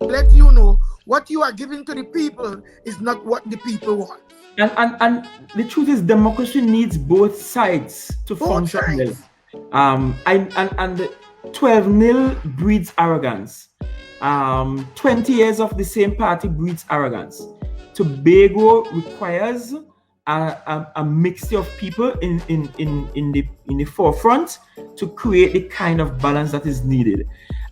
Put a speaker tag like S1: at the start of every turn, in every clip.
S1: Let you know what you are giving to the people is not what the people want.
S2: And the truth is, democracy needs both sides to function well. And 12-0 breeds arrogance. 20 years of the same party breeds arrogance. Tobago requires a mixture of people in the forefront to create the kind of balance that is needed.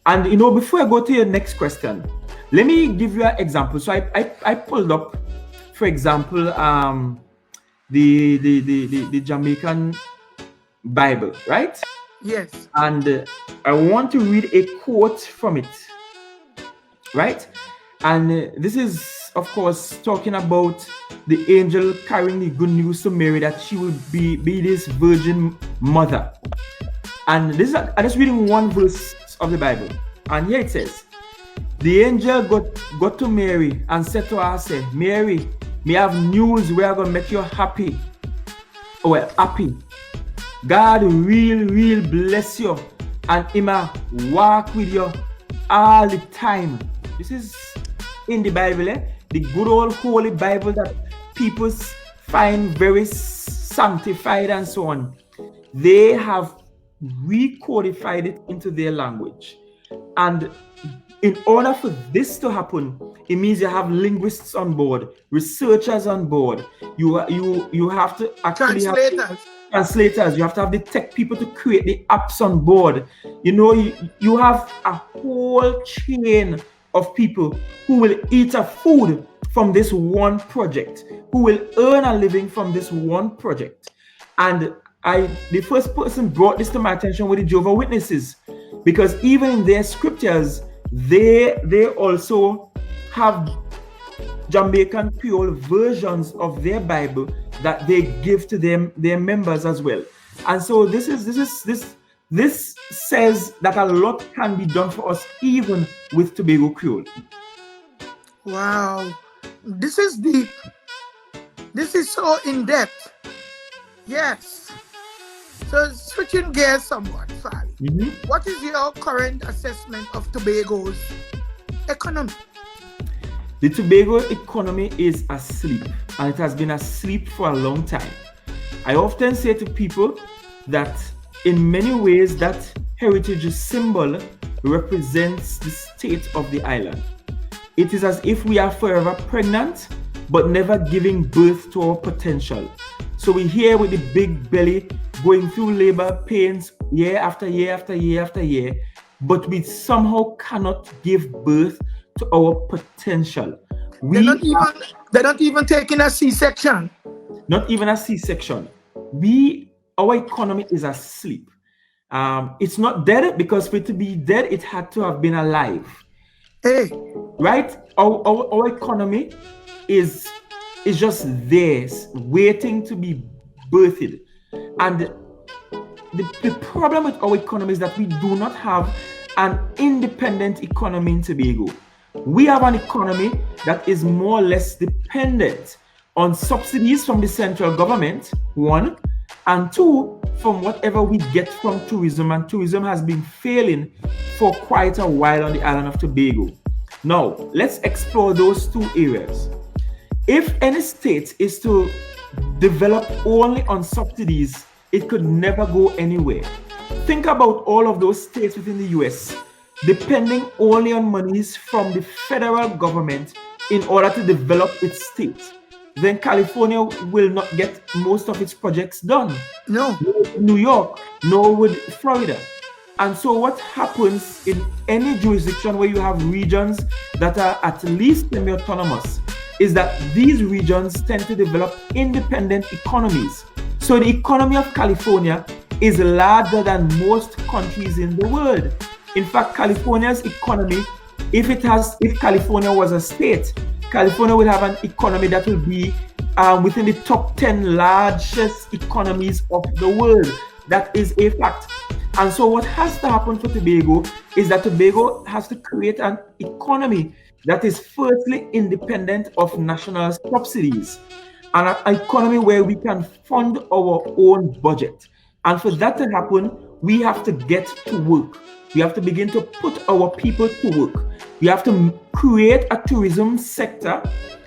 S2: And before I go to your next question, let me give you an example. So I pulled up, for example, the Jamaican Bible, right?
S1: Yes.
S2: And I want to read a quote from it, right? And this is, of course, talking about the angel carrying the good news to Mary that she will be this virgin mother. And this is, I'm just reading one verse of the Bible. And here it says, the angel got to Mary and said to her, say, Mary, me have news where I'm going to make you happy. Well, happy. God real bless you and Him walk with you all the time. This is in the Bible, the good old holy Bible that people find very sanctified and so on. They have recodified it into their language. And in order for this to happen, it means you have linguists on board, researchers on board. You have to actually translators. You have to have the tech people to create the apps on board. You have a whole chain of people who will eat a food from this one project, who will earn a living from this one project. And the first person brought this to my attention were the Jehovah's Witnesses, because even in their scriptures, they also have Jamaican Creole versions of their Bible that they give to their members as well. And so this says that a lot can be done for us even with Tobago Creole.
S1: Wow, this is deep. This is so in depth. Yes. So switching gears somewhat, Farley.
S2: Mm-hmm.
S1: What is your current assessment of Tobago's economy?
S2: The Tobago economy is asleep, and it has been asleep for a long time. I often say to people that in many ways that heritage symbol represents the state of the island. It is as if we are forever pregnant, but never giving birth to our potential. So we're here with the big belly, going through labor pains year after year after year after year, but we somehow cannot give birth to our potential.
S1: They're not even taking a C-section.
S2: Not even a C-section. Our economy is asleep. It's not dead, because for it to be dead, it had to have been alive.
S1: Hey.
S2: Right? Our economy is just there, waiting to be birthed. And the problem with our economy is that we do not have an independent economy in Tobago. We have an economy that is more or less dependent on subsidies from the central government, one, and two, from whatever we get from tourism. And tourism has been failing for quite a while on the island of Tobago. Now, let's explore those two areas. If any state is to develop only on subsidies, it could never go anywhere. Think about all of those states within the US depending only on monies from the federal government in order to develop its state. Then California will not get most of its projects done.
S1: No.
S2: New York, nor would Florida. And so what happens in any jurisdiction where you have regions that are at least semi-autonomous is that these regions tend to develop independent economies. So the economy of California is larger than most countries in the world. In fact, California's economy, if California was a state, California will have an economy that will be within the top 10 largest economies of the world. That is a fact. And so what has to happen for Tobago is that Tobago has to create an economy that is firstly independent of national subsidies. an economy where we can fund our own budget. And for that to happen, we have to get to work. We have to begin to put our people to work. We have to create a tourism sector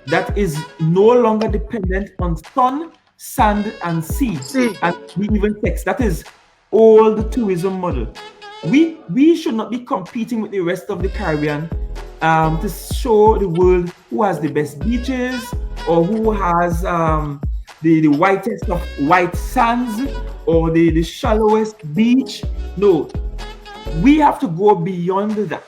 S2: that is no longer dependent on sun, sand, and sea,
S1: See,
S2: and even text. That is all the tourism model. We should not be competing with the rest of the Caribbean to show the world who has the best beaches or who has the whitest of white sands or the shallowest beach. No, we have to go beyond that.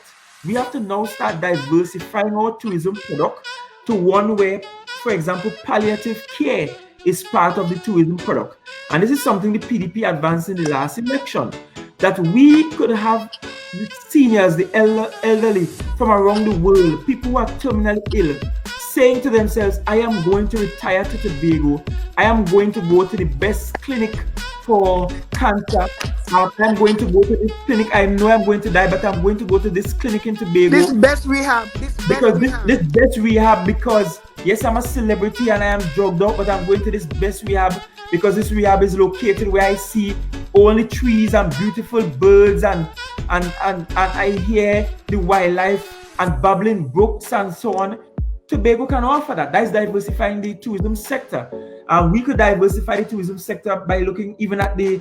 S2: We have to now start diversifying our tourism product to one where, for example, palliative care is part of the tourism product. And this is something the PDP advanced in the last election, that we could have the seniors, the elderly from around the world, people who are terminally ill, saying to themselves, I am going to retire to Tobago. I am going to go to the best clinic for cancer. I'm going to go to this clinic. I know I'm going to die, but I'm going to go to this clinic in Tobago.
S1: this best rehab,
S2: This best rehab, because yes, I'm a celebrity and I am drugged up, but I'm going to this best rehab because this rehab is located where I see only trees and beautiful birds and I hear the wildlife and babbling brooks and so on. Tobago can offer that. That is diversifying the tourism sector. We could diversify the tourism sector by looking even at the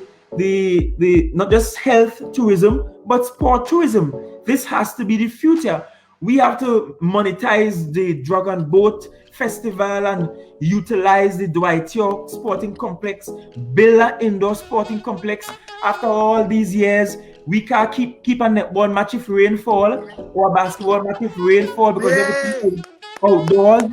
S2: not just health tourism, but sport tourism. This has to be the future. We have to monetize the Dragon Boat Festival and utilize the Dwight York Sporting Complex, build an indoor sporting complex. After all these years, we can't keep a netball match if rainfall or a basketball match if rainfall because everything is outdoors.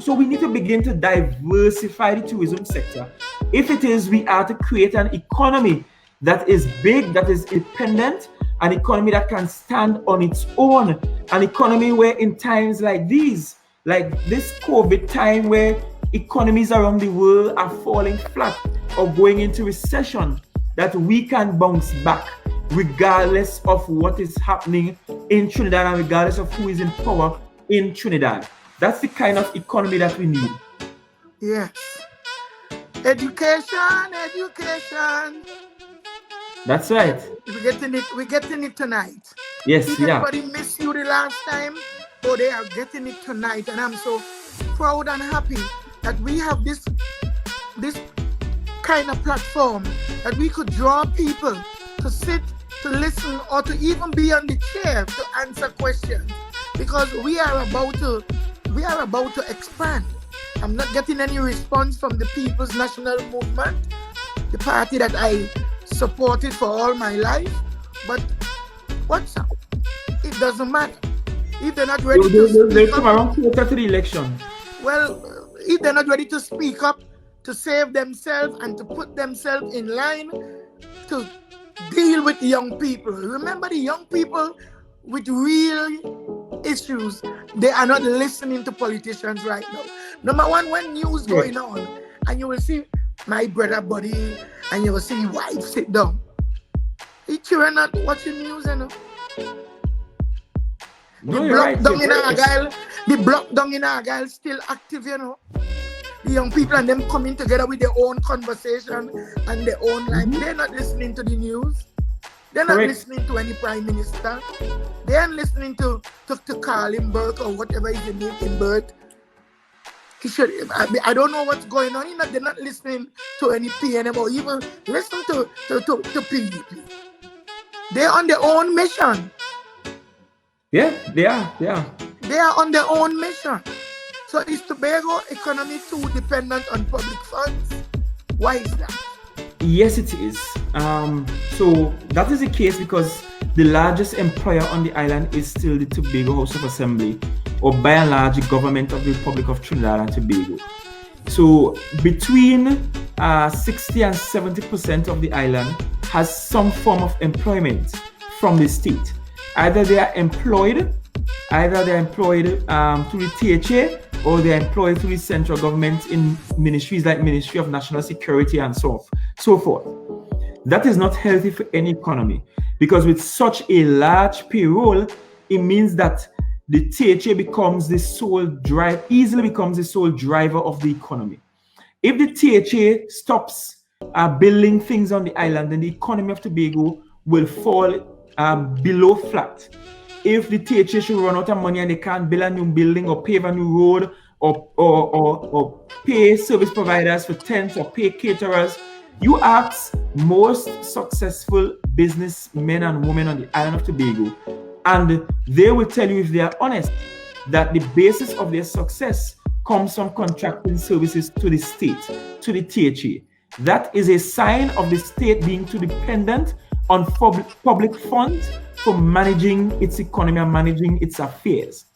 S2: So we need to begin to diversify the tourism sector. If it is, we are to create an economy that is big, that is independent, an economy that can stand on its own, an economy where in times like these, like this COVID time where economies around the world are falling flat or going into recession, that we can bounce back regardless of what is happening in Trinidad and regardless of who is in power in Trinidad. That's the kind of economy that we need.
S1: Yes. Education.
S2: That's right.
S1: We're getting it tonight.
S2: Yes,
S1: Did
S2: yeah.
S1: anybody miss you the last time? Oh, they are getting it tonight, and I'm so proud and happy that we have this kind of platform that we could draw people to sit, to listen, or to even be on the chair to answer questions, because we are about to expand. I'm not getting any response from the People's National Movement, the party that I supported for all my life. But what's up? It doesn't matter. If they're not ready
S2: They'll come around closer to the election.
S1: well, if they're not ready to speak up, to save themselves and to put themselves in line to deal with the young people. Remember, the young people with real issues, they are not listening to politicians right now. Number one, when news going on, and you will see my brother buddy, and you will see wife sit down. The children not watching news, you know.
S2: No,
S1: The
S2: you're right.
S1: block down in Argyle still active, you know. The young people and them coming together with their own conversation and their own life. They're not listening to the news. They're not listening to any prime minister. They aren't listening to Carlin Burke or whatever is the name in Burke. He should. I don't know what's going on. They're not listening to any PNM or even listen to PDP. They're on their own mission.
S2: Yeah, they are.
S1: They are on their own mission. So is Tobago economy too dependent on public funds? Why is that?
S2: Yes, it is. So that is the case because the largest employer on the island is still the Tobago House of Assembly, or by and large the government of the Republic of Trinidad and Tobago. So between 60 and 70% of the island has some form of employment from the state. Either they are employed through the THA, or they're employed through the central government in ministries like Ministry of National Security and so forth. That is not healthy for any economy, because with such a large payroll, it means that the THA becomes the sole drive, easily becomes the sole driver of the economy. If the THA stops building things on the island, then the economy of Tobago will fall below flat. If the THA should run out of money and they can't build a new building or pave a new road or pay service providers for tents or pay caterers, you ask most successful businessmen and women on the island of Tobago, and they will tell you, if they are honest, that the basis of their success comes from contracting services to the state, to the THA. That is a sign of the state being too dependent on public funds for managing its economy and managing its affairs.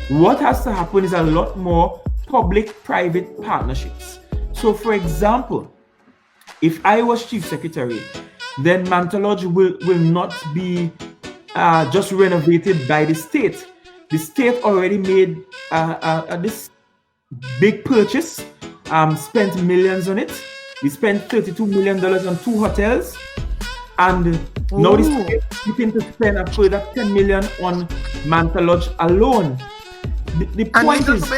S2: What has to happen is a lot more public-private partnerships. So, for example, if I was Chief Secretary, then Manta Lodge will not be just renovated by the state. The state already made this big purchase, spent millions on it. We spent $32 million on 2 hotels, and now the state is looking to spend a further $10 million on Manta Lodge alone. The point is,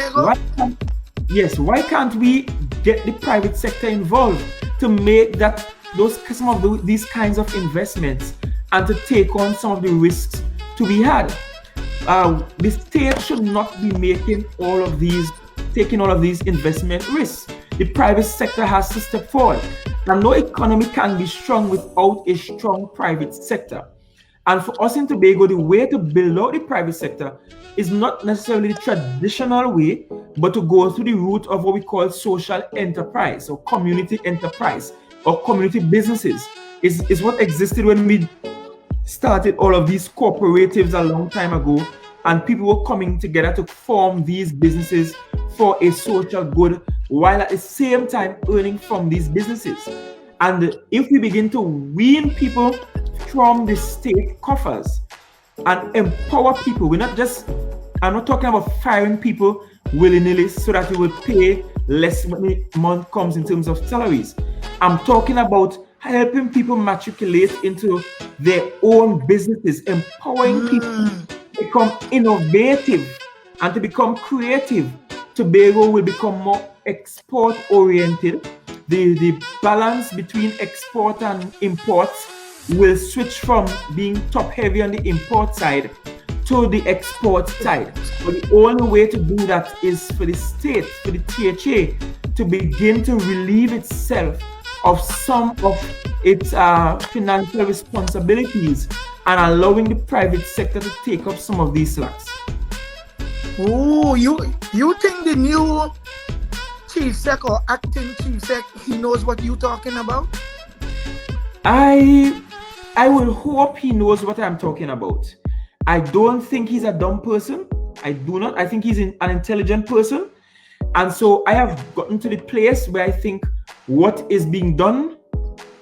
S2: why can't we get the private sector involved to make some of these kinds of investments and to take on some of the risks to be had? The state should not be taking all of these investment risks. The private sector has to step forward. And no economy can be strong without a strong private sector. And for us in Tobago, the way to build out the private sector is not necessarily the traditional way, but to go through the route of what we call social enterprise or community enterprise or community businesses. Is what existed when we started all of these cooperatives a long time ago, and people were coming together to form these businesses for a social good, while at the same time earning from these businesses. And if we begin to wean people from the state coffers and empower people, I'm not talking about firing people willy-nilly so that we will pay less when the month comes in terms of salaries. I'm talking about helping people matriculate into their own businesses, empowering people to become innovative and to become creative. Tobago will become more export oriented. The balance between export and imports will switch from being top heavy on the import side to the export side. But the only way to do that is for the state, for the THA, to begin to relieve itself of some of its financial responsibilities and allowing the private sector to take up some of these slacks.
S1: Oh, you think the new Chief Sec or acting Chief Sec, he knows what you're talking about?
S2: I will hope he knows what I'm talking about. I don't think he's a dumb person. I do not. I think he's an intelligent person. And so I have gotten to the place where I think what is being done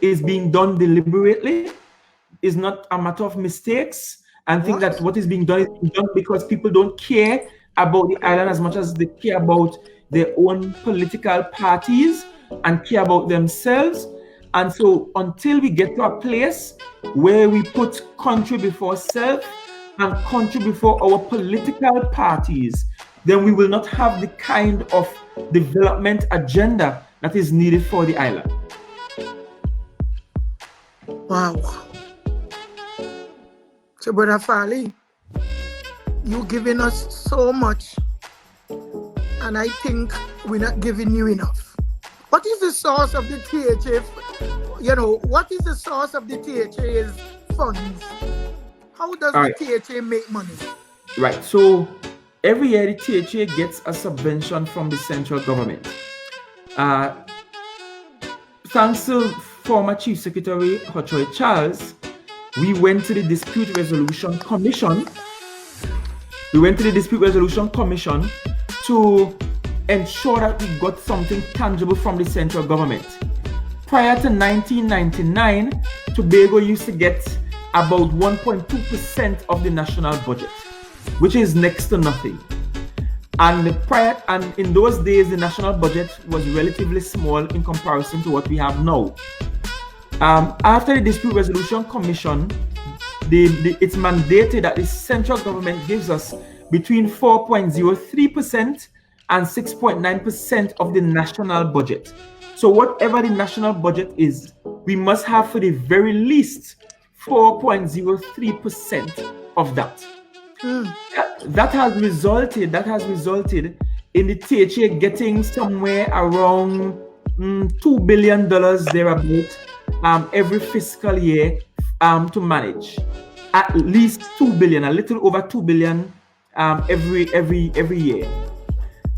S2: deliberately, is not a matter of mistakes, and think that what is being done because people don't care about the island as much as they care about their own political parties and care about themselves. And so until we get to a place where we put country before self and country before our political parties, then we will not have the kind of development agenda that is needed for the island.
S1: Wow. So, Brother Farley, you're giving us so much, and I think we're not giving you enough. What is the source of the THA? What is the source of the THA's funds? How does the THA make money?
S2: Right. So every year the THA gets a subvention from the central government. Thanks to former Chief Secretary Hochoy Charles, we went to the Dispute Resolution Commission. To ensure that we got something tangible from the central government. Prior to 1999, Tobago used to get about 1.2% of the national budget, which is next to nothing. And in those days, the national budget was relatively small in comparison to what we have now. After the Dispute Resolution Commission, it's mandated that the central government gives us between 4.03% and 6.9% of the national budget. So whatever the national budget is, we must have for the very least 4.03% of that. That has resulted in the THA getting somewhere around $2 billion thereabout every fiscal year to manage. At least 2 billion, a little over 2 billion every year.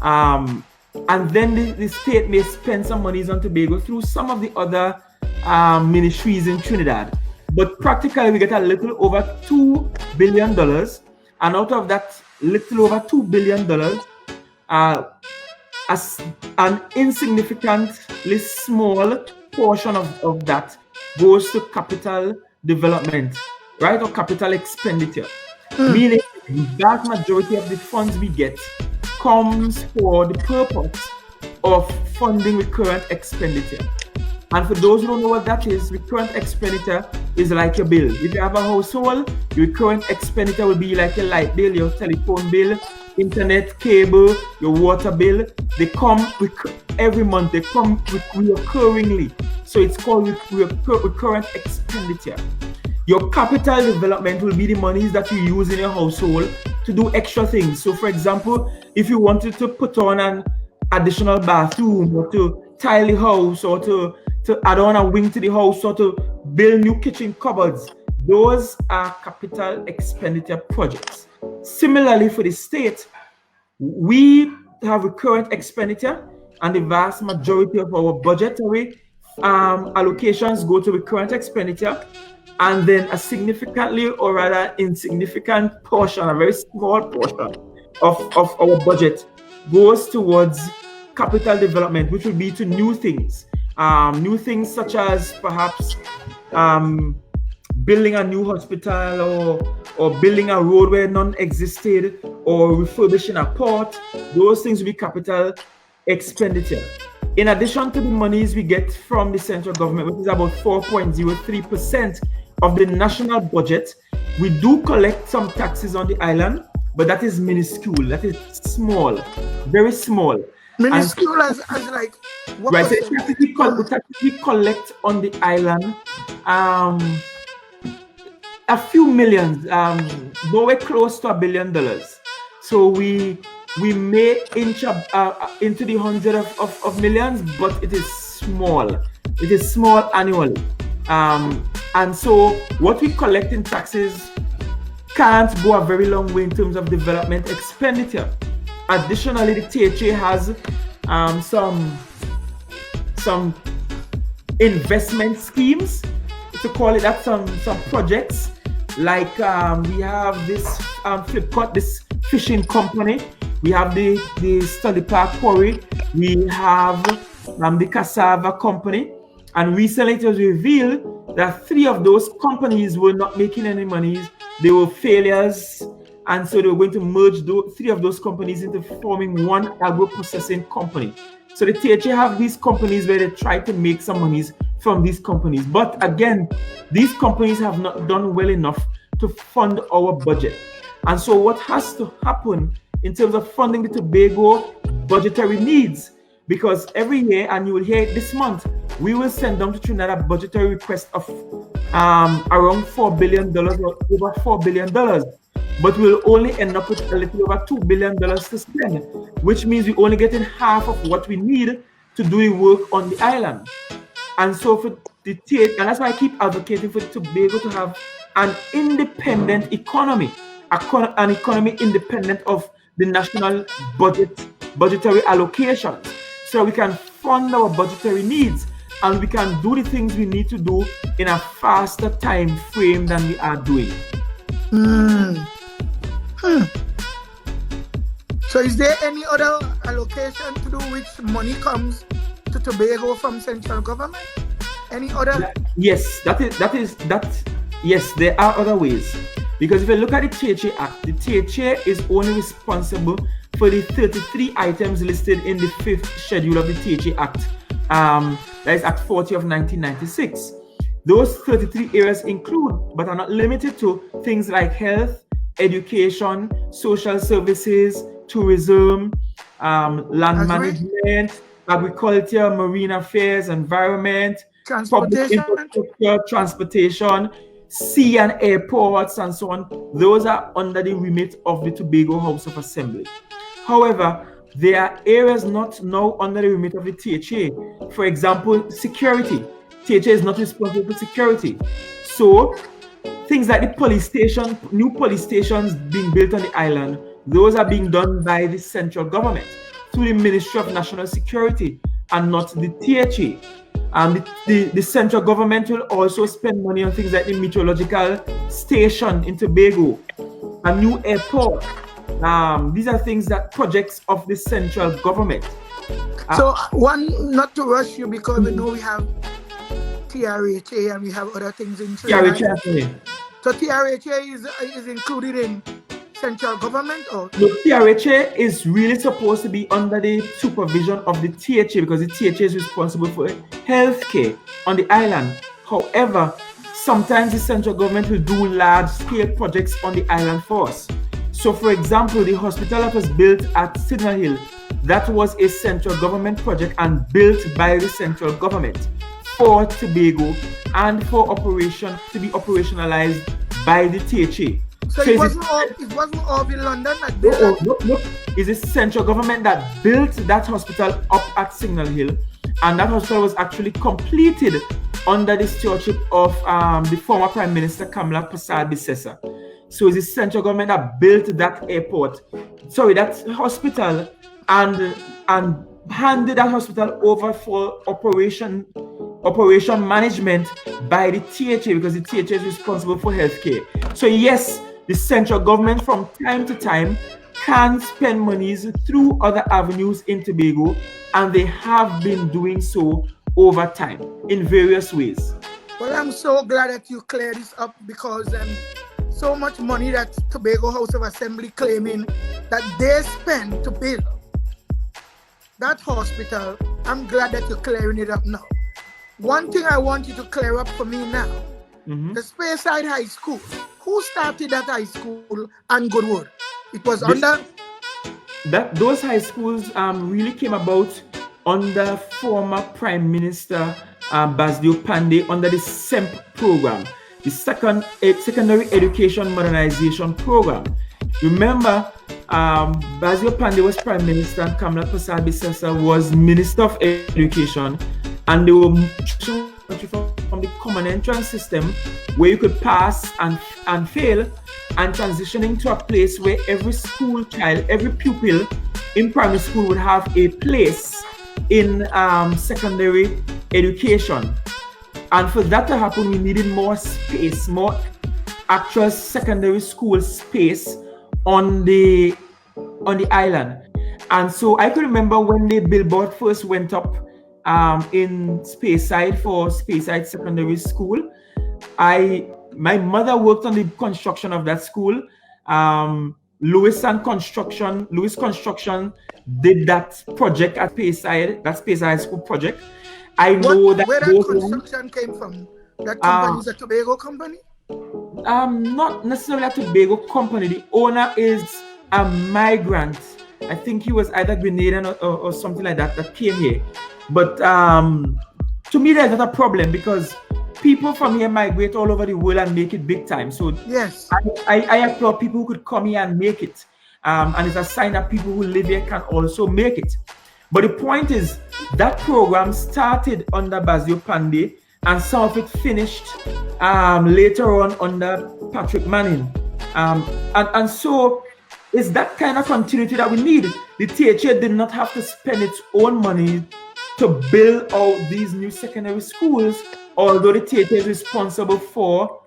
S2: And then the state may spend some monies on Tobago through some of the other ministries in Trinidad. But practically we get a little over $2 billion. And out of that little over $2 billion, as an insignificantly small portion of that goes to capital development, right, or capital expenditure. Meaning the vast majority of the funds we get comes for the purpose of funding recurrent expenditure. And for those who don't know what that is, recurrent expenditure is like your bill. If you have a household, your recurrent expenditure will be like your light bill, your telephone bill, internet, cable, your water bill. They come every month. They come recurringly. So it's called recurrent expenditure. Your capital development will be the monies that you use in your household to do extra things. So for example, if you wanted to put on an additional bathroom or to tile the house or to add on a wing to the house or to build new kitchen cupboards, those are capital expenditure projects. Similarly for the state, we have recurrent expenditure, and the vast majority of our budgetary allocations go to recurrent expenditure, and then a significantly or rather insignificant portion, a very small portion of our budget goes towards capital development, which will be to new things such as perhaps building a new hospital or building a road where none existed or refurbishing a port. Those things will be capital expenditure. In addition to the monies we get from the central government, which is about 4.03% of the national budget, we do collect some taxes on the island, but that is minuscule. That is small, very small.
S1: Minuscule as like what?
S2: Right. So the taxes we collect on the island, a few millions, nowhere close to $1 billion. So we may inch up into the hundred of millions, but it is small. It is small annually. And so what we collect in taxes can't go a very long way in terms of development expenditure. Additionally, the THA has some investment schemes, to call it that, some projects. Like we have this Flipcut, this fishing company. We have the Study Park Quarry. We have the Cassava Company. And recently it was revealed that 3 of those companies were not making any money. They were failures. And so they were going to merge 3 of those companies into forming one agro-processing company. So the THA have these companies where they try to make some monies from these companies. But again, these companies have not done well enough to fund our budget. And so what has to happen in terms of funding the Tobago budgetary needs, because every year, and you will hear it this month, we will send down to Trinidad a budgetary request of around $4 billion or over $4 billion. But we'll only end up with a little over $2 billion to spend, which means we're only getting half of what we need to do the work on the island. And so for the THA, and that's why I keep advocating for Tobago to have an independent economy, an economy independent of the national budgetary allocations, so we can fund our budgetary needs and we can do the things we need to do in a faster time frame than we are doing.
S1: So is there any other allocation to do which money comes to Tobago from central government? Any other?
S2: Yes, yes, there are other ways. Because if you look at the THA Act, the THA is only responsible for the 33 items listed in the 5th schedule of the THA Act. That is Act 40 of 1996. Those 33 areas include, but are not limited to, things like health, education, social services, tourism, land
S1: Agree.
S2: management, agriculture, marine affairs, environment, public
S1: Transportation.
S2: infrastructure, transportation, sea and airports, and so on. Those are under the remit of the Tobago House of Assembly. However, there are areas not now under the remit of the THA. For example, security. THA is not responsible for security. So things like the police station, new police stations being built on the island, those are being done by the central government through the Ministry of National Security and not the THA. The central government will also spend money on things like the meteorological station in Tobago, a new airport. These are things that projects of the central government.
S1: So one, not to rush you because we know we have TRHA and we have other things in Trinidad.
S2: TRHA.
S1: So TRHA is included in central government, or?
S2: The TRHA is really supposed to be under the supervision of the THA because the THA is responsible for healthcare on the island. However, sometimes the central government will do large-scale projects on the island for us. So, for example, the hospital that was built at Signal Hill, that was a central government project and built by the central government for Tobago and for operation to be operationalized by the THA.
S1: So it wasn't all in London that built that?
S2: No. It's the central government that built that hospital up at Signal Hill, and that hospital was actually completed under the stewardship of the former Prime Minister Kamala Persad-Bissessar. So it's the central government that built that that hospital, and handed that hospital over for operation management by the THA because the THA is responsible for healthcare. So yes, the central government from time to time can spend monies through other avenues in Tobago, and they have been doing so over time in various ways.
S1: Well, I'm so glad that you cleared this up because so much money that Tobago House of Assembly claiming that they spend to build that hospital. I'm glad that you're clearing it up now. One thing I want you to clear up for me now, the Speyside High School. Who started that high school and Goodwood? It was those high schools really came about under former Prime Minister Basdio Pandey under the SEMP program, the Secondary Education Modernization Program. Remember, Basdio Pandey was Prime Minister and Kamala Persad-Bissessar was Minister of Education, and they were from the common entrance system where you could pass and fail, and transitioning to a place where every school child, every pupil in primary school would have a place in secondary education. And for that to happen, we needed more space, more actual secondary school space on the island. And so I could remember when the billboard first went up in Speyside for Speyside Secondary School. My mother worked on the construction of that school. Lewis Construction did that project at Speyside, that Speyside High School project. I know that where that construction came from. That company is a Tobago company?
S2: Not necessarily a Tobago company. The owner is a migrant. I think he was either Grenadian or something like that came here. But to me, that's not a problem because people from here migrate all over the world and make it big time. So
S1: yes,
S2: I applaud people who could come here and make it. And it's a sign that people who live here can also make it. But the point is that program started under Basdio Pandey and some of it finished later on under Patrick Manning. And so it's that kind of continuity that we need. The THA did not have to spend its own money to build out these new secondary schools, although the THA is responsible for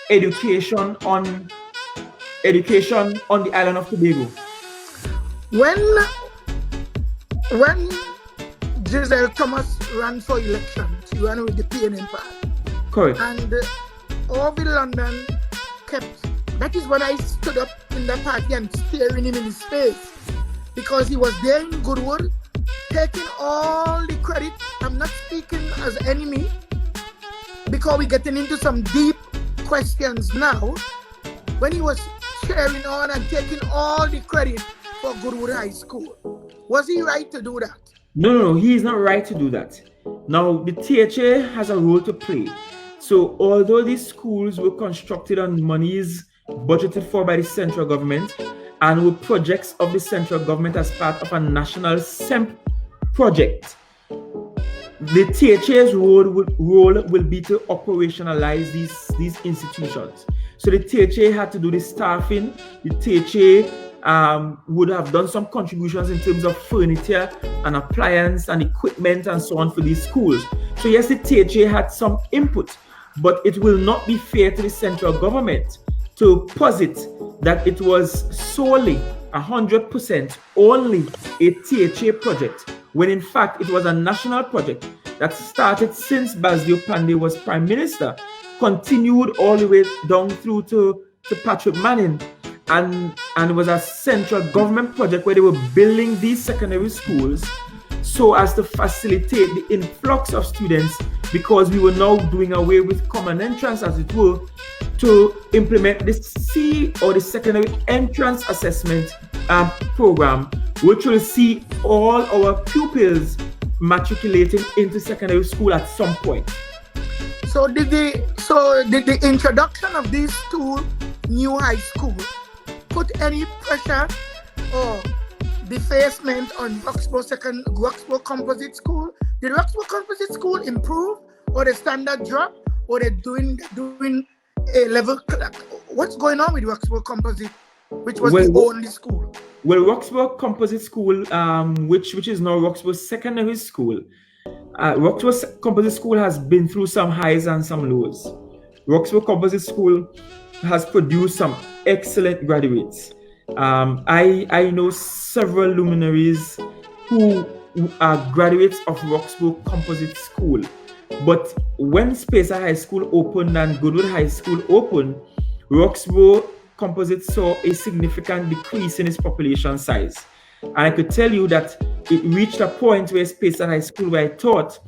S2: education on the island of Tobago.
S1: When Giselle Thomas ran for election, she ran with the PNM party.
S2: Correct.
S1: And Orville London that is when I stood up in the party and staring him in his face because he was there in Goodwood, taking all the credit. I'm not speaking as enemy because we're getting into some deep questions now. When he was cheering on and taking all the credit for Goodwood High School. Was he right to do that?
S2: No, he is not right to do that. Now, the THA has a role to play. So, although these schools were constructed on monies budgeted for by the central government and were projects of the central government as part of a national SEMP project, the THA's role will be to operationalize these institutions. So the THA had to do the staffing. The THA would have done some contributions in terms of furniture and appliance and equipment and so on for these schools. So yes, the THA had some input, but it will not be fair to the central government to posit that it was solely 100% only a THA project, when in fact it was a national project that started since Basil Pandey was Prime Minister, continued all the way down through to Patrick Manning, and it was a central government project where they were building these secondary schools so as to facilitate the influx of students, because we were now doing away with common entrance, as it were, to implement the C, or the secondary entrance assessment program, which will see all our pupils matriculating into secondary school at some point.
S1: So did the introduction of these two new high schools put any pressure or defacement on Roxborough Composite School? Did Roxborough Composite School improve, or the standard drop, or they're doing a level? What's going on with Roxborough Composite, which was the only school?
S2: Well, Roxborough Composite School, which is now Roxborough Secondary School, Roxborough Composite School has been through some highs and some lows. Roxborough Composite School has produced some excellent graduates. I know several luminaries who are graduates of Roxborough Composite School. But when Spacer High School opened and Goodwood High School opened, Roxborough Composite saw a significant decrease in its population size. And I could tell you that it reached a point where Spacer High School, where I taught,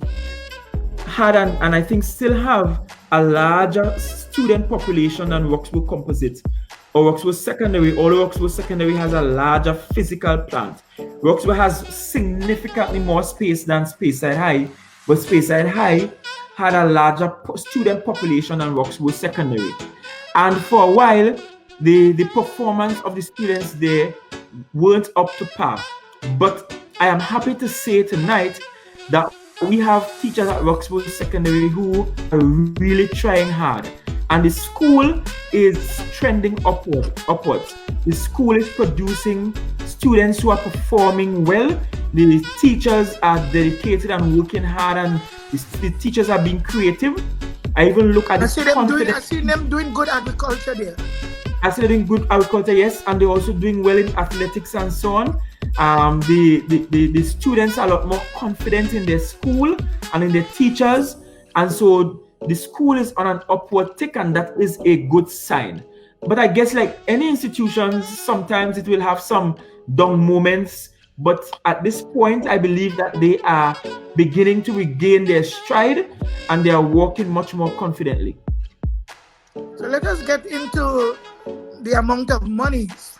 S2: had and I think still have a larger student population than Roxborough Composite or Roxborough Secondary, although Roxborough Secondary has a larger physical plant. Roxborough has significantly more space than Speyside High, but Speyside High had a larger student population than Roxborough Secondary. And for a while, the performance of the students there weren't up to par. But I am happy to say tonight that we have teachers at Roxborough Secondary who are really trying hard. And the school is trending upwards. The school is producing students who are performing well. The teachers are dedicated and working hard, and the teachers are being creative. I even look at I see
S1: them doing good agriculture there.
S2: I see them doing good agriculture, yes, and they're also doing well in athletics and so on. The students are a lot more confident in their school and in their teachers, and so the school is on an upward tick, and that is a good sign. But I guess, like any institutions, sometimes it will have some down moments. But at this point, I believe that they are beginning to regain their stride and they are walking much more confidently.
S1: So let us get into the amount of monies.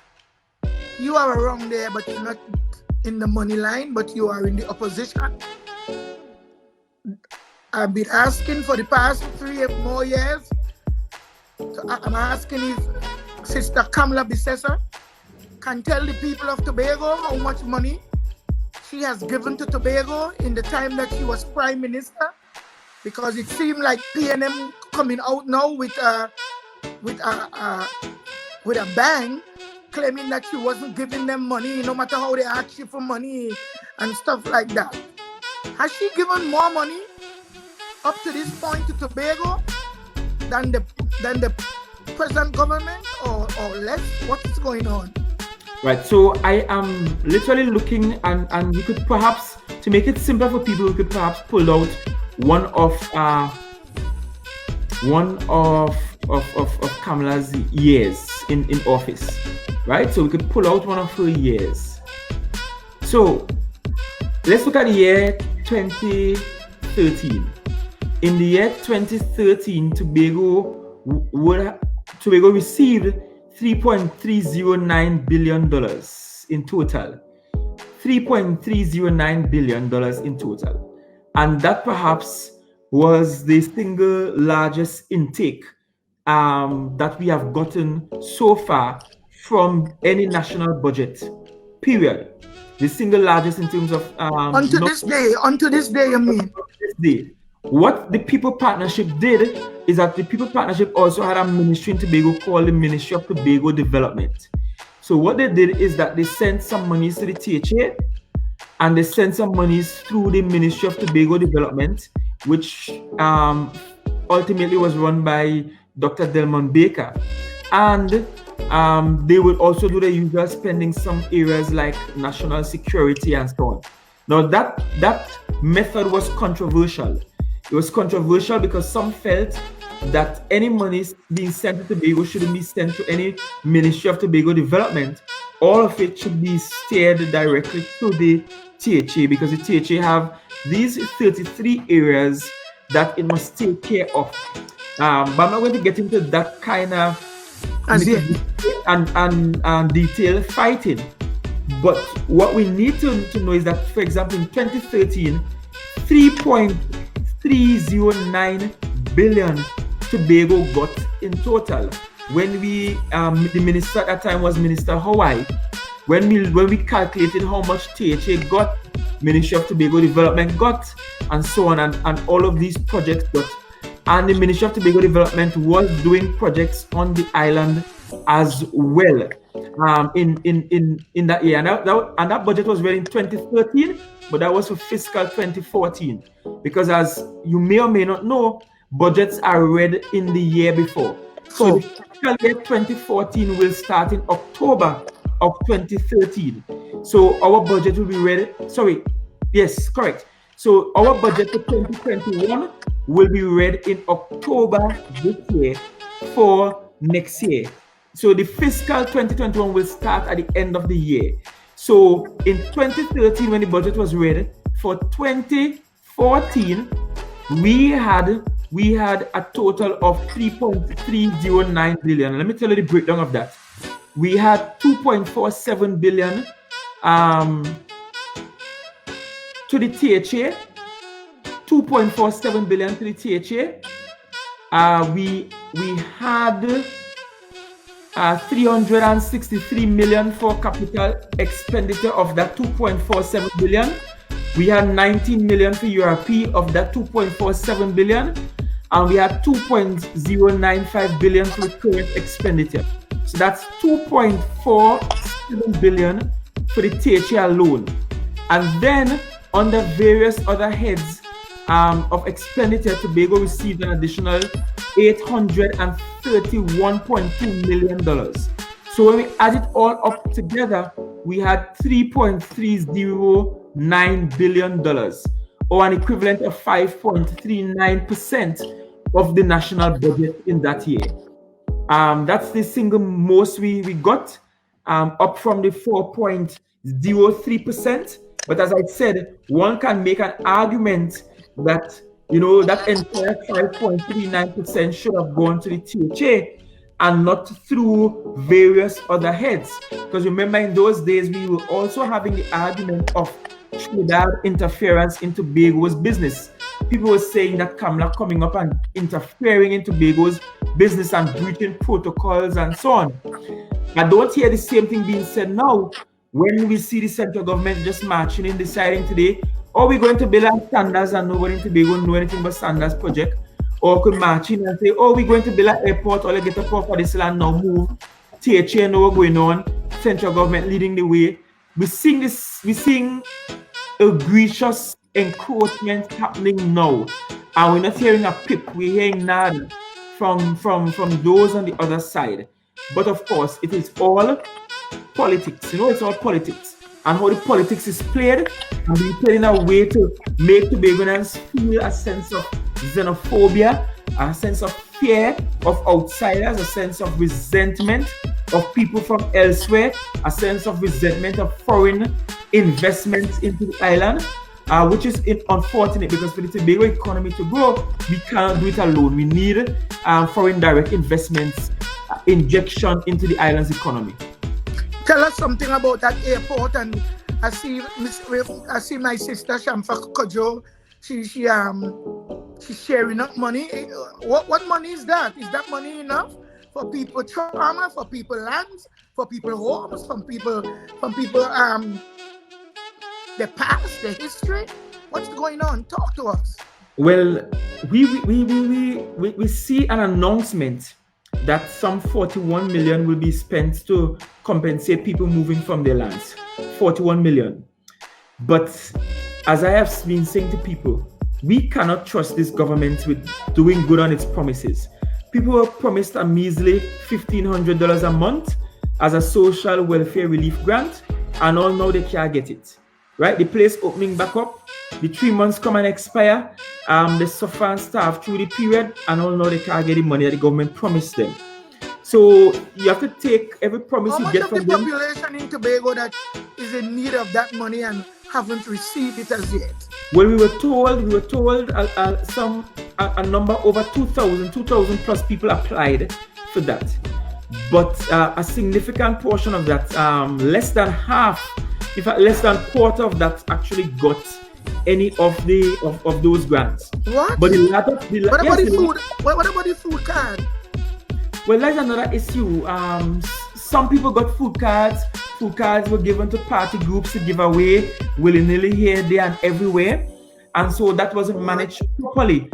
S1: You are around there, but you're not in the money line, but you are in the opposition. I've been asking for the past 3 or more years. So I'm asking if Sister Kamala Bissessa can tell the people of Tobago how much money she has given to Tobago in the time that she was Prime Minister, because it seemed like PNM coming out now with a bang, claiming that she wasn't giving them money, no matter how they ask you for money and stuff like that. Has she given more money up to this point to Tobago than the present government, or less? What is going on?
S2: Right, so I am literally looking, and we could perhaps, to make it simpler for people, we could perhaps pull out one of Kamala's years in office, right? So we could pull out one of her years. So let's look at the year 2013. In the year 2013, Tobago received $3.309 billion in total. $3.309 billion in total. And that perhaps was the single largest intake that we have gotten so far from any national budget, period. The single largest in terms of
S1: unto this day, you mean?
S2: What the People Partnership did is that the People Partnership also had a ministry in Tobago called the Ministry of Tobago Development. So what they did is that they sent some monies to the THA and they sent some monies through the Ministry of Tobago Development, which ultimately was run by Dr. Delmon Baker. And they would also do the usual spending some areas like national security and so on. Now that method was controversial. It was controversial because some felt that any money being sent to Tobago shouldn't be sent to any Ministry of Tobago Development. All of it should be steered directly to the THA, because the THA have these 33 areas that it must take care of. But I'm not going to get into that kind of and detailed fighting. But what we need to know is that, for example, in 2013, 3.309 billion Tobago got in total. When we, the minister at that time was Minister Hawaii, when we calculated how much THA got, Ministry of Tobago Development got, and so on, and all of these projects got. And the Ministry of Tobago Development was doing projects on the island as well in that year. And that budget was ready in 2013, but that was for fiscal 2014. Because as you may or may not know, budgets are read in the year before. So the fiscal year 2014 will start in October of 2013. So our budget will be ready. Yes, correct. So our budget for 2021 will be read in October this year for next year. So the fiscal 2021 will start at the end of the year. So in 2013, when the budget was read, for 2014, we had a total of 3.309 billion. Let me tell you the breakdown of that. We had 2.47 billion to the THA, 2.47 billion to the THA. We had 363 million for capital expenditure of that 2.47 billion. We had 19 million for URP of that 2.47 billion, and we had 2.095 billion for the current expenditure. So that's 2.47 billion for the THA alone. And then under various other heads of expenditure, Tobago received an additional $831.2 million. So when we add it all up together, we had $3.309 billion, or an equivalent of 5.39% of the national budget in that year. That's the single most we got, up from the 4.03%. But as I said, one can make an argument that, that entire 5.39% should have gone to the THA and not through various other heads. Because remember, in those days, we were also having the argument of Trinidad interference in Tobago's business. People were saying that Kamla coming up and interfering in Tobago's business and breaching protocols and so on. I don't hear the same thing being said now when we see the central government just marching in, deciding today, we're going to build on standards and nobody in Tobago know anything but standards project. Or could march in and say, we're going to build an airport, or get a port for this land now, move. THA know what's going on, central government leading the way. We're seeing egregious encroachment happening now. And we're not hearing a pip, we're hearing nada from those on the other side. But of course, it is all politics. It's all politics. And how the politics is played, and being played in a way to make Tobagonians feel a sense of xenophobia, a sense of fear of outsiders, a sense of resentment of people from elsewhere, a sense of resentment of foreign investments into the island, which is unfortunate, because for the Tobago economy to grow, we cannot do it alone. We need foreign direct investments injection into the island's economy.
S1: Tell us something about that airport. And I see my sister Shamfa Kojo. She's sharing up money. What money is that? Is that money enough for people trauma, for people lands, for people homes, from people the past, the history? What's going on? Talk to us.
S2: Well, we see an announcement that some 41 million will be spent to compensate people moving from their lands. 41 million. But as I have been saying to people, we cannot trust this government with doing good on its promises. People were promised a measly $1,500 a month as a social welfare relief grant, and all now they can't get it. Right? The place opening back up, the 3 months come and expire, they suffer and starve through the period, and all now they can't get the money that the government promised them. So you have to take every promise you get from them.
S1: How much of the population in Tobago that is in need of that money and haven't received it as yet?
S2: Well, we were told a number over 2,000 plus people applied for that. But a significant portion of that, less than half, in fact, less than a quarter of that actually got any of those grants.
S1: What?
S2: But
S1: what about the food card?
S2: Well, that's another issue. Some people got food cards. Food cards were given to party groups to give away willy-nilly here, there, and everywhere. And so that wasn't managed properly.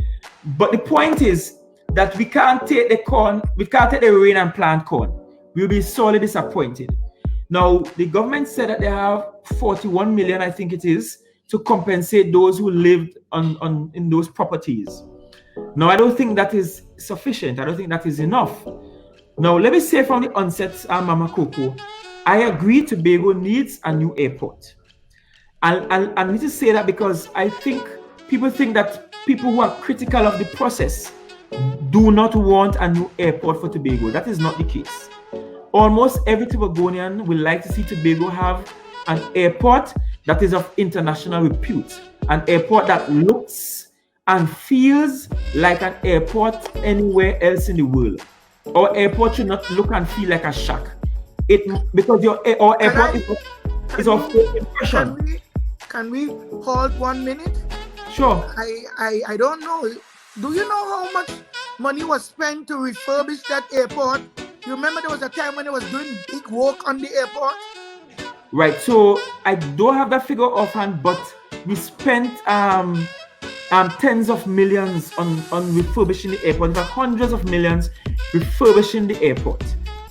S2: But the point is that we can't take the rain and plant corn. We'll be sorely disappointed. Now, the government said that they have 41 million, I think it is, to compensate those who lived in those properties. Now, I don't think that is sufficient. I don't think that is enough. Now, let me say from the onset, Mama Coco, I agree Tobago needs a new airport. I need to say that because I think people that people who are critical of the process do not want a new airport for Tobago. That is not the case. Almost every Tobagonian would like to see Tobago have an airport that is of international repute, an airport that looks and feels like an airport anywhere else in the world. Our airport should not look and feel like a shack. Because our airport is of impression.
S1: Can we hold 1 minute?
S2: Sure.
S1: I don't know. Do you know how much money was spent to refurbish that airport? You remember there was a time when they was doing big work on the airport?
S2: Right. So I don't have that figure offhand, but we spent tens of millions on refurbishing the airport. In fact, hundreds of millions refurbishing the airport.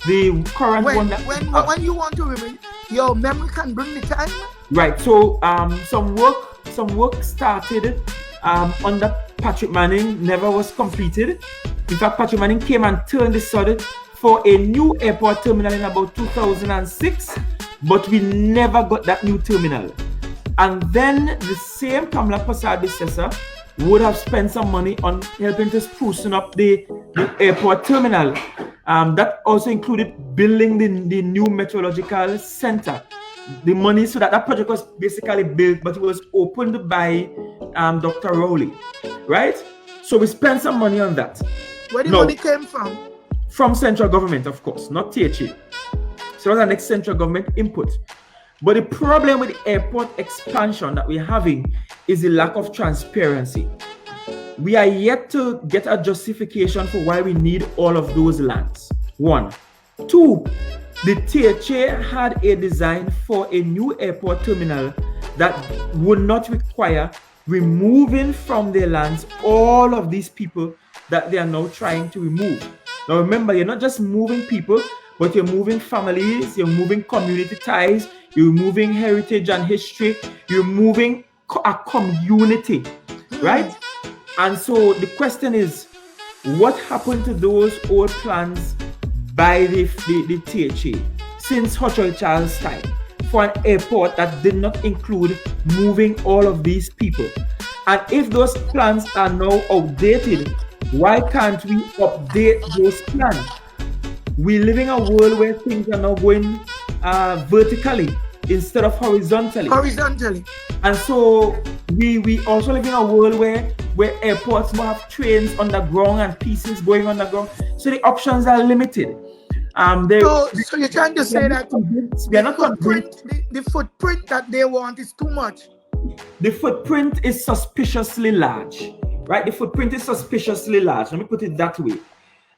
S2: The current one that
S1: when you want to remember, your memory can bring the time.
S2: Right. So some work started under Patrick Manning, never was completed. In fact, Patrick Manning came and turned the sod for a new airport terminal in about 2006, but we never got that new terminal. And then the same Kamala Prasad predecessor would have spent some money on helping to sprucing up the airport terminal. That also included building the new meteorological center. The money, so that project was basically built, but it was opened by Dr. Rowley, right? So we spent some money on that.
S1: Where the money came from?
S2: From central government, of course, not THA. So that's the next central government input. But the problem with the airport expansion that we're having is the lack of transparency. We are yet to get a justification for why we need all of those lands. 1. 2, the THA had a design for a new airport terminal that would not require removing from their lands all of these people that they are now trying to remove. Now remember, you're not just moving people, but you're moving families, you're moving community ties, you're moving heritage and history, you're moving a community, right? And so the question is, what happened to those old plans by the THA since Hochul Charles' time for an airport that did not include moving all of these people? And if those plans are now outdated, why can't we update those plans? We live in a world where things are now going vertically instead of horizontally. And so we also live in a world where airports will have trains underground and pieces going underground. So the options are limited.
S1: So you're trying to say that
S2: we are not convinced.
S1: the footprint that they want is too much.
S2: The footprint is suspiciously large, right? The footprint is suspiciously large. Let me put it that way.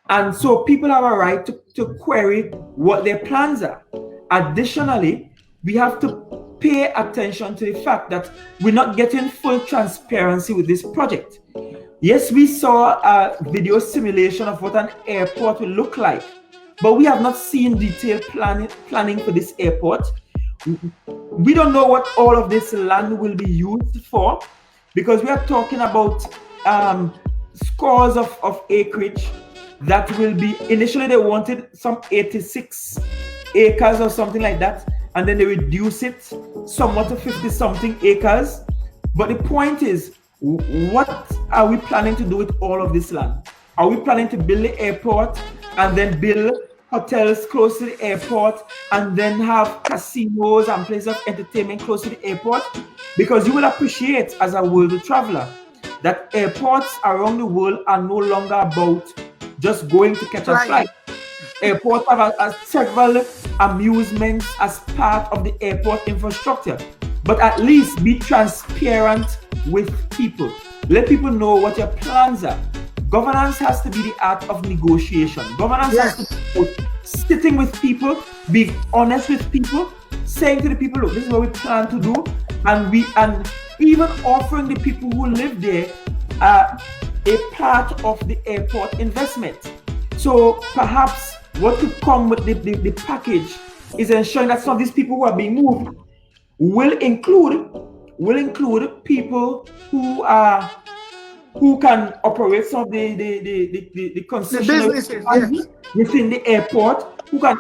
S2: And so people have a right to query what their plans are. Additionally, we have to pay attention to the fact that we're not getting full transparency with this project. Yes, we saw a video simulation of what an airport will look like, but we have not seen detailed planning for this airport. We don't know what all of this land will be used for, because we are talking about scores of acreage that will be, initially they wanted some 86 acres or something like that, and then they reduce it somewhat to 50 something acres. But the point is, what are we planning to do with all of this land? Are we planning to build the airport and then build hotels close to the airport and then have casinos and places of entertainment close to the airport? Because you will appreciate, as a world traveler, that airports around the world are no longer about just going to catch a flight. Airports have several amusements as part of the airport infrastructure. But at least be transparent with people. Let people know what your plans are. Governance has to be the art of negotiation. Governance has to be sitting with people, being honest with people, saying to the people, look, this is what we plan to do, and even offering the people who live there a part of the airport investment. So perhaps what could come with the package is ensuring that some of these people who are being moved will include people who can operate some of the concessionary
S1: businesses
S2: within the airport, who can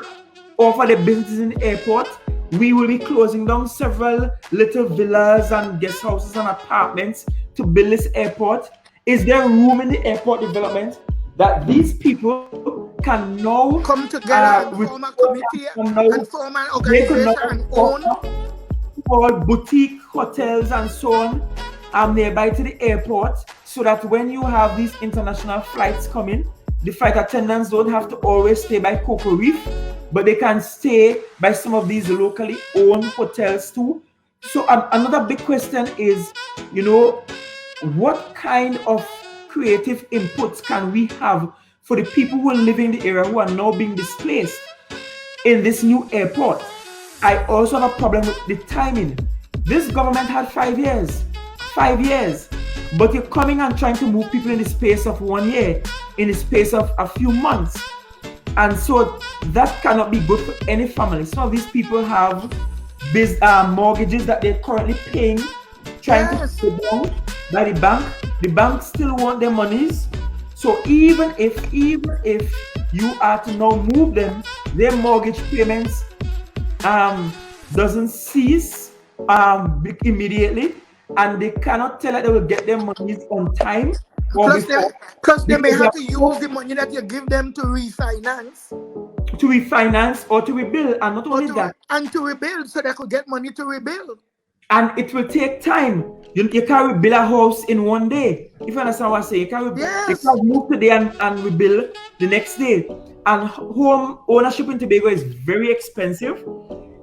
S2: offer the businesses in the airport. We will be closing down several little villas and guest houses and apartments to build this airport. Is there room in the airport development that these people can now
S1: come together and form a committee and form an organization and own
S2: all boutique hotels and so on nearby to the airport, so that when you have these international flights coming, the flight attendants don't have to always stay by Coco Reef, but they can stay by some of these locally owned hotels too. So another big question is, what kind of creative inputs can we have for the people who live in the area who are now being displaced in this new airport? I also have a problem with the timing. This government had 5 years, but you're coming and trying to move people in the space of 1 year, in the space of a few months. And so that cannot be good for any family. Some of these people have mortgages that they're currently paying, trying to pay down by the bank. The bank still want their monies. So even if you are to now move them, their mortgage payments doesn't cease immediately, and they cannot tell that they will get their monies on time.
S1: Plus they may have to use the money that you give them to refinance or to rebuild, and not only that,
S2: and
S1: to rebuild, so they could get money to rebuild.
S2: And it will take time. You can't rebuild a house in 1 day. If you understand what I'm saying, you can't move today and rebuild the next day. And home ownership in Tobago is very expensive.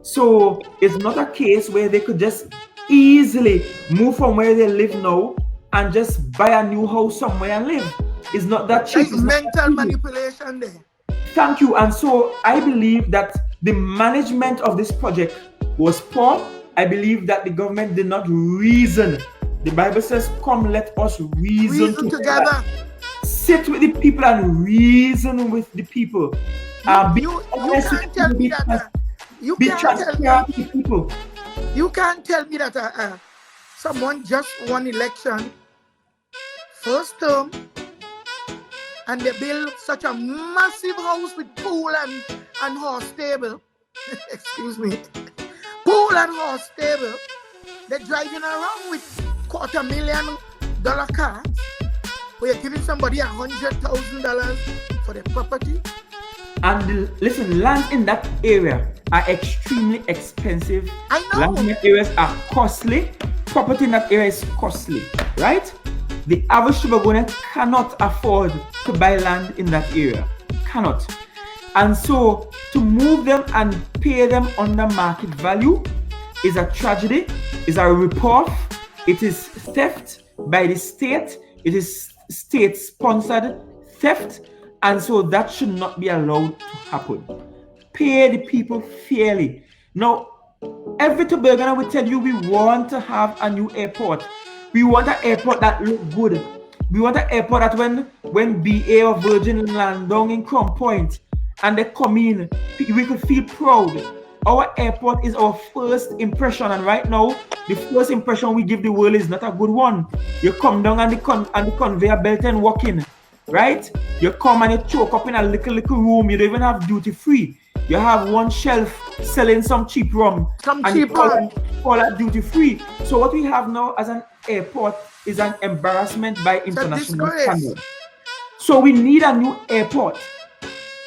S2: So it's not a case where they could just easily move from where they live now and just buy a new house somewhere and live. It's not that cheap.
S1: It's mental manipulation there.
S2: Thank you. And so I believe that the management of this project was poor. I believe that the government did not reason. The Bible says, come, let us reason
S1: together.
S2: Sit with the people and reason with the people.
S1: You can't tell me that someone just won election, first term, and they build such a massive house with pool and horse stable. Excuse me. Pool and horse stable. They're driving around with $250,000 cars, where you're giving somebody $100,000 for the property.
S2: And listen, land in that area are extremely expensive.
S1: I know.
S2: Land in that areas are costly. Property in that area is costly, right? The average Tobagonian cannot afford to buy land in that area. Cannot. And so to move them and pay them under market value is a tragedy, is a ripoff, it is theft by the state, it is state-sponsored theft, and so that should not be allowed to happen. Pay the people fairly. Now, every Tobagoan will tell you we want to have a new airport. We want an airport that looks good. We want an airport that when BA or Virgin land down in Crown Point and they come in, we could feel proud. Our airport is our first impression, and right now, the first impression we give the world is not a good one. You come down and the conveyor belt and walk in, right? You come and you choke up in a little room. You don't even have duty free. You have one shelf selling some cheap rum. Call that duty free. So what we have now as an airport is an embarrassment by international standards. So we need a new airport.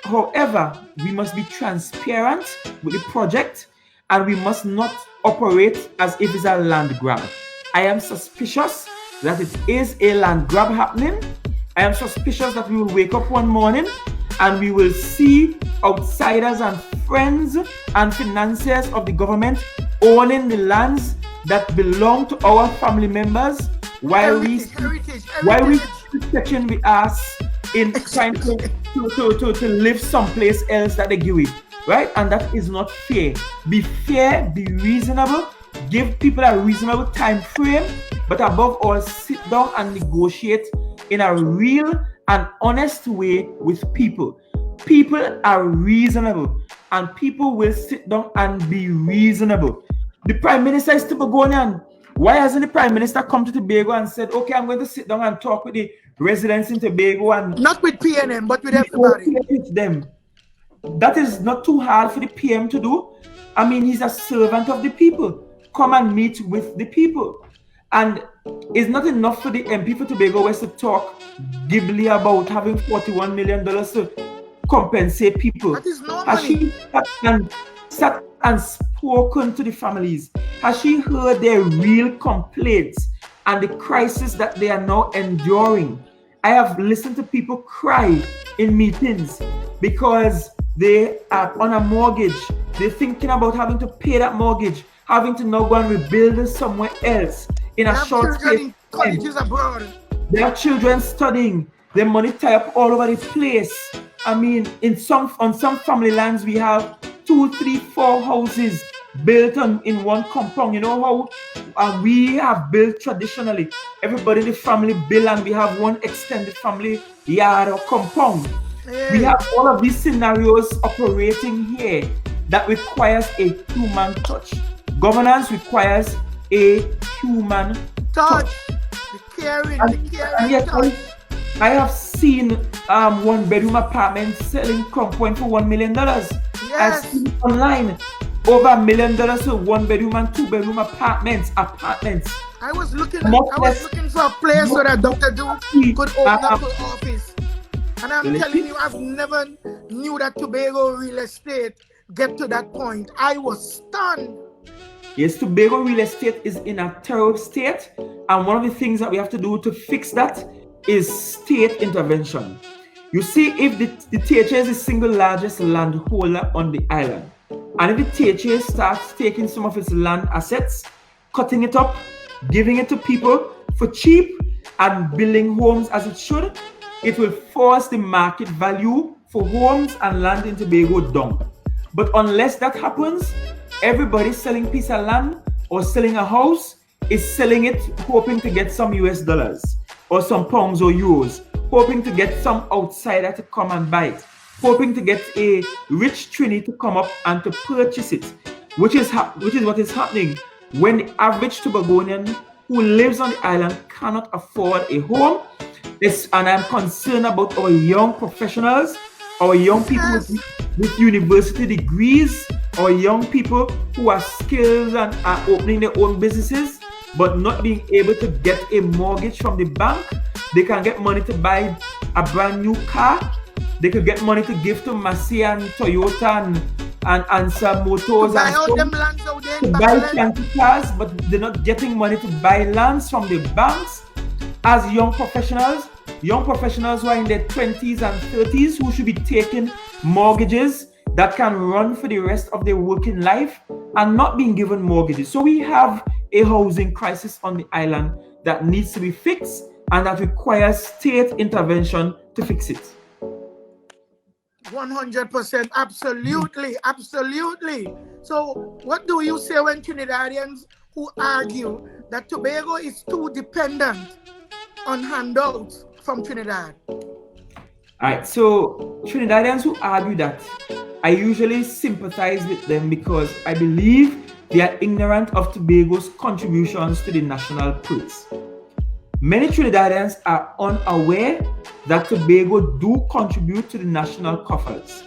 S2: However, we must be transparent with the project and we must not operate as if it's a land grab. I am suspicious that it is a land grab happening. I am suspicious that we will wake up one morning and we will see outsiders and friends and financiers of the government owning the lands that belong to our family members while we stretching the ass in trying to live someplace else that they give it, right? And that is not fair. Be fair, be reasonable, give people a reasonable time frame, but above all, sit down and negotiate in a real and honest way with people. People are reasonable and people will sit down and be reasonable. The Prime Minister is Tobagonian. Why hasn't the Prime Minister come to Tobago and said, okay, I'm going to sit down and talk with the residents in Tobago and
S1: not with PNM, but with everybody.
S2: With them. That is not too hard for the PM to do. I mean, he's a servant of the people. Come and meet with the people. And it's not enough for the MP for Tobago West to talk glibly about having $41 million to compensate people.
S1: That is no
S2: Has
S1: money.
S2: she sat and spoken to the families? Has she heard their real complaints and the crisis that they are now enduring? I have listened to people cry in meetings because they are on a mortgage. They're thinking about having to pay that mortgage, having to now go and rebuild somewhere else in a short space.
S1: Colleges abroad.
S2: There are children studying. Their money tie up all over the place. I mean, on some family lands, we have 2, 3, 4 houses built in one compound. You know how we have built traditionally. Everybody in the family build and we have one extended family yard or compound. Yeah. We have all of these scenarios operating here that requires a human touch. Governance requires a human touch.
S1: The caring touch.
S2: I have seen one bedroom apartment selling Crown Point for $1 million.
S1: Yes.
S2: I've seen online over $1 million for 1 bedroom and 2 bedroom apartments.
S1: I was looking for a place where a Dr. Duke could open up an office. And I'm telling you, I've never knew that Tobago real estate get to that point. I was stunned.
S2: Yes, Tobago real estate is in a terrible state. And one of the things that we have to do to fix that is state intervention. You see, if the THA is the single largest landholder on the island, and if the THA starts taking some of its land assets, cutting it up, giving it to people for cheap, and building homes as it should, it will force the market value for homes and land in Tobago down. But unless that happens, everybody selling a piece of land or selling a house is selling it hoping to get some US dollars or some pounds or euros, hoping to get some outsider to come and buy it, hoping to get a rich Trini to come up and to purchase it, which is what is happening when the average Tobagonian who lives on the island cannot afford a home. And I'm concerned about our young professionals, our young people with university degrees, our young people who are skilled and are opening their own businesses, but not being able to get a mortgage from the bank. They can get money to buy a brand new car. They could get money to give to Massey and Toyota and Ansa Motors
S1: to buy all them lands out there
S2: to buy fancy cars, but they're not getting money to buy lands from the banks. As young professionals, young professionals who are in their 20s and 30s who should be taking mortgages that can run for the rest of their working life and not being given mortgages. So we have a housing crisis on the island that needs to be fixed and that requires state intervention to fix it.
S1: 100%, absolutely. So what do you say when Trinidadians who argue that Tobago is too dependent on handouts from Trinidad?
S2: Alright, so Trinidadians who argue that, I usually sympathize with them because I believe they are ignorant of Tobago's contributions to the national praise. Many Trinidadians are unaware that Tobago do contribute to the national coffers.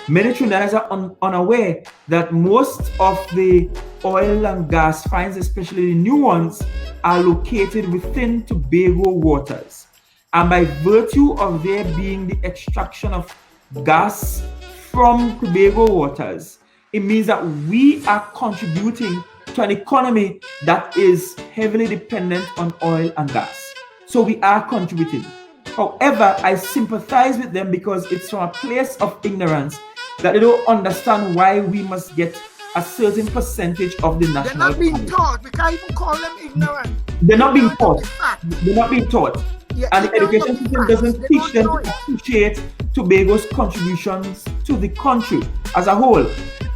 S2: Many Trinidadians are unaware that most of the oil and gas finds, especially the new ones, are located within Tobago waters. And by virtue of there being the extraction of gas from Tobago waters, it means that we are contributing to an economy that is heavily dependent on oil and gas. So we are contributing. However, I sympathize with them because it's from a place of ignorance that they don't understand why we must get a certain percentage of the national.
S1: They're not being taught. We can't even call them ignorant.
S2: They're not being taught. They're not being taught.
S1: Yeah,
S2: and the education system doesn't teach them to appreciate Tobago's contributions to the country as a whole.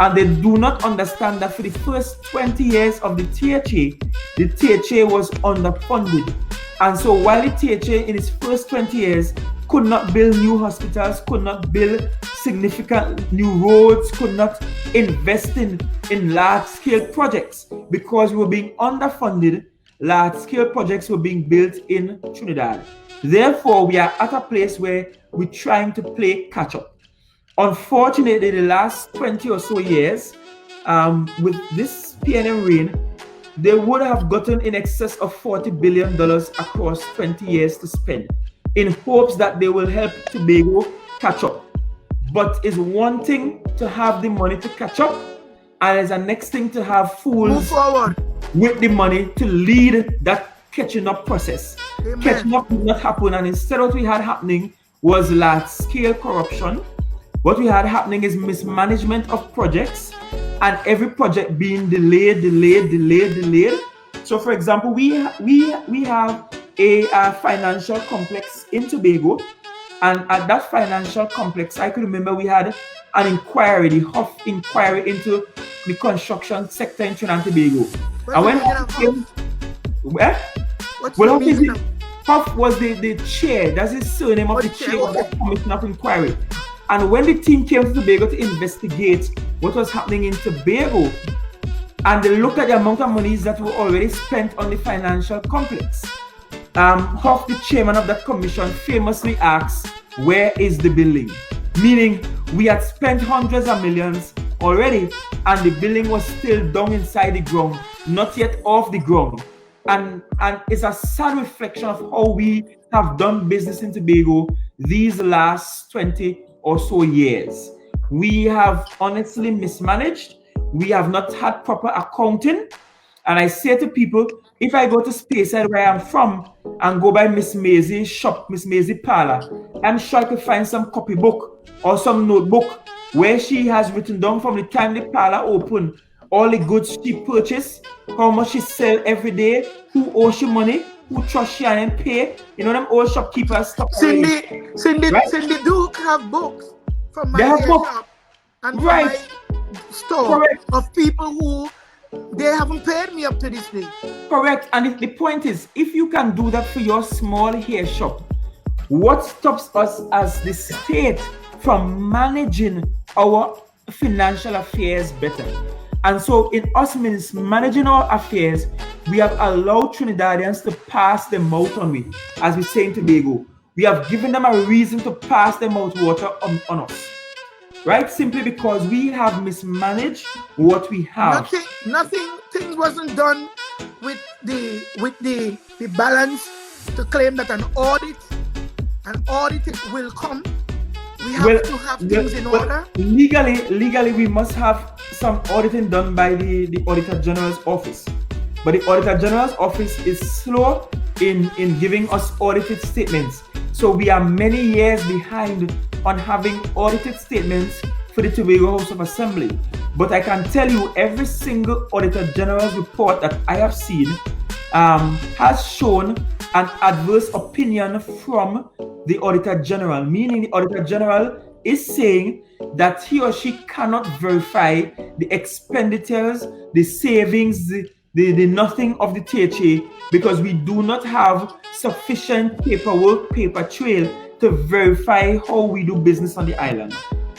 S2: And they do not understand that for the first 20 years of the THA was underfunded. And so while the THA in its first 20 years could not build new hospitals, could not build significant new roads, could not invest in large-scale projects because we were being underfunded, large-scale projects were being built in Trinidad. Therefore, we are at a place where we're trying to play catch-up. Unfortunately, the last 20 or so years, with this PNM reign, they would have gotten in excess of $40 billion across 20 years to spend in hopes that they will help Tobago catch up. But it's one thing to have the money to catch up, and it's the next thing to have fools
S1: move forward
S2: with the money to lead that catching up process.
S1: Amen.
S2: Catching up did not happen, and instead what we had happening was large-scale corruption. What we had happening is mismanagement of projects, and every project being delayed. So, for example, we have a financial complex in Tobago, and at that financial complex, I could remember we had an inquiry, the Huff inquiry into the construction sector in Trinidad and Tobago. And when Huff came, Huff was the chair, that's his surname of the chair of the Commission of Inquiry. And when the team came to Tobago to investigate what was happening in Tobago, and they looked at the amount of monies that were already spent on the financial complex, Huff, the chairman of that commission, famously asked, "Where is the building?" Meaning, we had spent hundreds of millions already, and the building was still down inside the ground, not yet off the ground. And it's a sad reflection of how we have done business in Tobago these last 20 or so years. We have honestly mismanaged. We have not had proper accounting. And I say to people, if I go to Speyside where I'm from and go by Miss Maisie's shop, Miss Maisie Parlor, I'm sure I could find some copybook or some notebook where she has written down from the time the parlor opened all the goods she purchased, how much she sell every day, who owes she money, who trust she and pay. You know them old shopkeepers stop.
S1: Cindy Duke have books from my shop and from my store of people who they haven't paid me up to this day.
S2: Correct. And the point is, if you can do that for your small hair shop, what stops us as the state from managing our financial affairs better? And so in us managing our affairs, we have allowed Trinidadians to pass the mouth on we, as we say in Tobago. We have given them a reason to pass the mouth water on us. Right? Simply because we have mismanaged what we have.
S1: Things wasn't done with the balance to claim that an audit will come. We have to have things in order.
S2: Legally, we must have some auditing done by the Auditor General's office. But the Auditor General's office is slow in giving us audited statements. So we are many years behind on having audited statements for the Tobago House of Assembly. But I can tell you every single Auditor General's report that I have seen has shown an adverse opinion from the Auditor General, meaning the Auditor General is saying that he or she cannot verify the expenditures, the savings, the nothing of the THA, because we do not have sufficient paperwork, paper trail to verify how we do business on the island.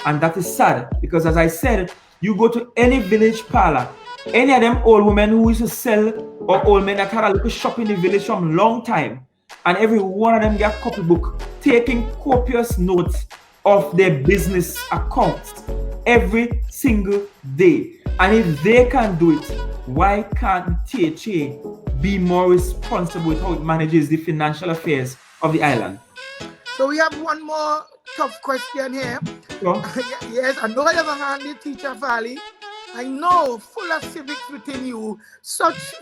S2: And that is sad, because as I said, you go to any village parlor, any of them old women who used to sell, or old men that had a little shop in the village from long time, and every one of them got copybook, taking copious notes of their business accounts every single day. And if they can do it, why can't THA be more responsible with how it manages the financial affairs of the island?
S1: So we have one more tough question here.
S2: Sure.
S1: Yes, I know you have a handy teacher, Farley. I know, full of civics within you. Such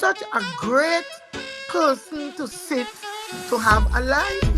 S1: a great person to sit to have a life.